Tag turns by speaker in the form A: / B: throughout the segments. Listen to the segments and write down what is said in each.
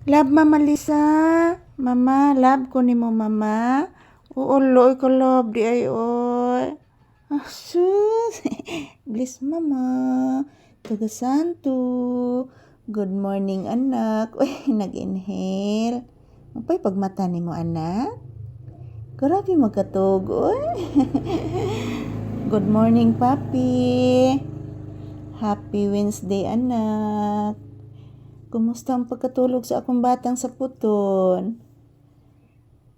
A: Love Mama Lisa. Mama, love ko ni mo mama. Uoloy ko love di ay oy. Ah, sus. Bless mama. Taga Santo. Good morning anak. Uy, nag-inhale. Mapay pagmata ni mo anak. Grabe magkatog. Uy. Good morning papi. Happy Wednesday anak. Kumusta ang pagkatulog sa akong batang saputon?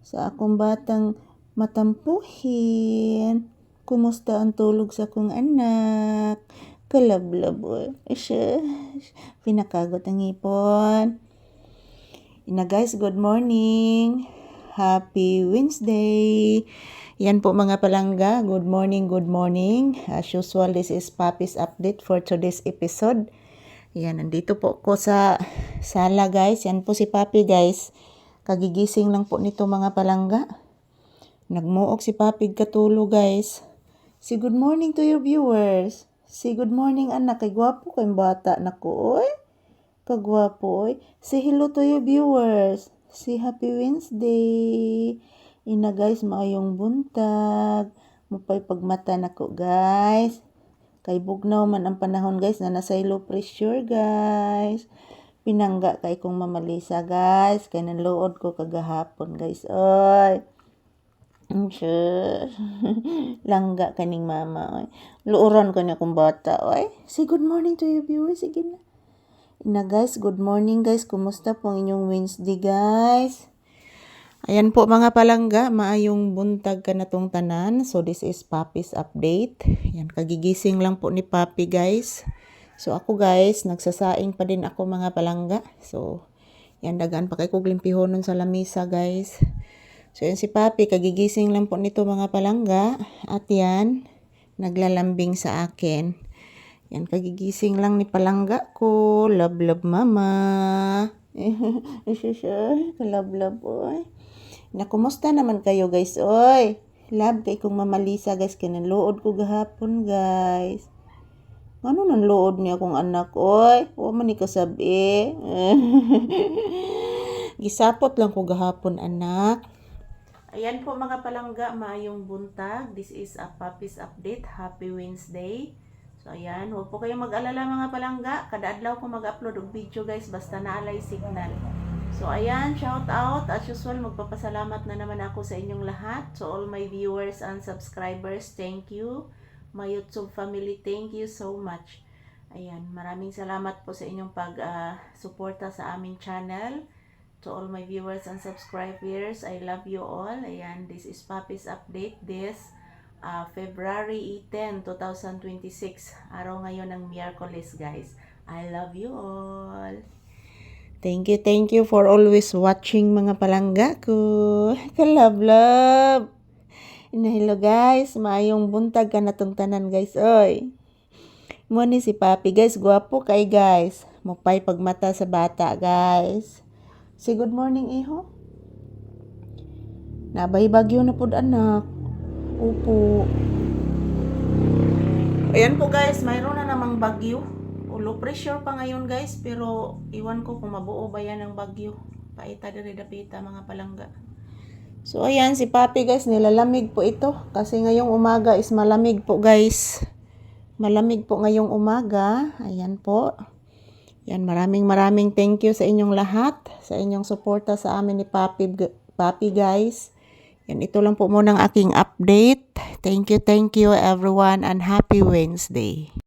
A: Sa akong batang matampuhin? Kumusta ang tulog sa akong anak? Kalablab, pinakagot ang ngipon. Ina guys, good morning. Happy Wednesday. Yan po mga palangga. Good morning, good morning. As usual, this is Papi's update for today's episode. Yan, nandito po ko sa sala guys. Yan po si Papi guys. Kagigising lang po nito mga palangga. Nagmuok si Papi katulog guys. Say good morning to your viewers. Say good morning anak. Kay gwapo kay bata nako oy. Kagwapo oy. Say hello to your viewers. Say happy Wednesday. Ina guys, maayong buntag. Mupay pagmata nako guys. Kay bugnaw man ang panahon guys na nasa low pressure guys. Pinangga kay kong Mama Lisa guys. Kay nanluod ko kagahapon guys. Oy. Sure. Langga kaning mama oy. Luuron ko niya kong bata oy. Say good morning to your viewers. Sige na. Ina guys, good morning guys. Kumusta po ang inyong Wednesday guys? Ayan po mga palangga, maayong buntag ka na tong tanan. So this is Papi's update. Yan, kagigising lang po ni Papi guys. So ako guys, nagsasaing pa din ako mga palangga. So yan, dagaan pa kay kog limpihonon sa lamisa guys. So yan si Papi, kagigising lang po nito mga palangga. At yan, naglalambing sa akin. Yan, kagigising lang ni palangga ko. Love, love mama. Love, love boy. Na kumusta naman kayo guys oy. Love kay kong Mama Lisa guys, kinanluod ko gahapon guys. Ano nang luod niya akong anak oy? Wa man ni kasabi. Gisapot lang ko gahapon anak. Ayan po mga palangga, maayong buntag. This is a Papi's update. Happy Wednesday. So ayan, huwag po kayong mag-alala mga palangga. Kada adlaw ko mag-upload og video guys, basta naalay signal. So ayan, shout out. As usual, magpapasalamat na naman ako sa inyong lahat. To all my viewers and subscribers, thank you. My YouTube family, thank you so much. Ayan, maraming salamat po sa inyong pag-suporta sa aming channel. To all my viewers and subscribers, I love you all. Ayan, this is Papi's update. This February 10, 2026. Araw ngayon ng Miyerkules guys. I love you all. Thank you for always watching mga palangga ko. Kalab-lab. Hello guys, maayong buntag ka na tong tanan guys. Oy. Mo ni si Papi guys, gwapo kay guys. Mupay pagmata sa bata guys. Say good morning iho. Nabay bagyo na pud anak. Upo. Ayan po guys, mayroon na namang bagyo. Low pressure pa ngayon guys, pero iwan ko kung mabuo ba yan ng bagyo. Paita diri dapita mga palangga. So ayan si Papi guys, nilalamig po ito kasi ngayong umaga is malamig po guys. Malamig po ngayong umaga. Ayan po. Yan, maraming thank you sa inyong lahat, sa inyong suporta sa amin ni Papi guys. Yan, ito lang po muna ang aking update. Thank you everyone and happy Wednesday.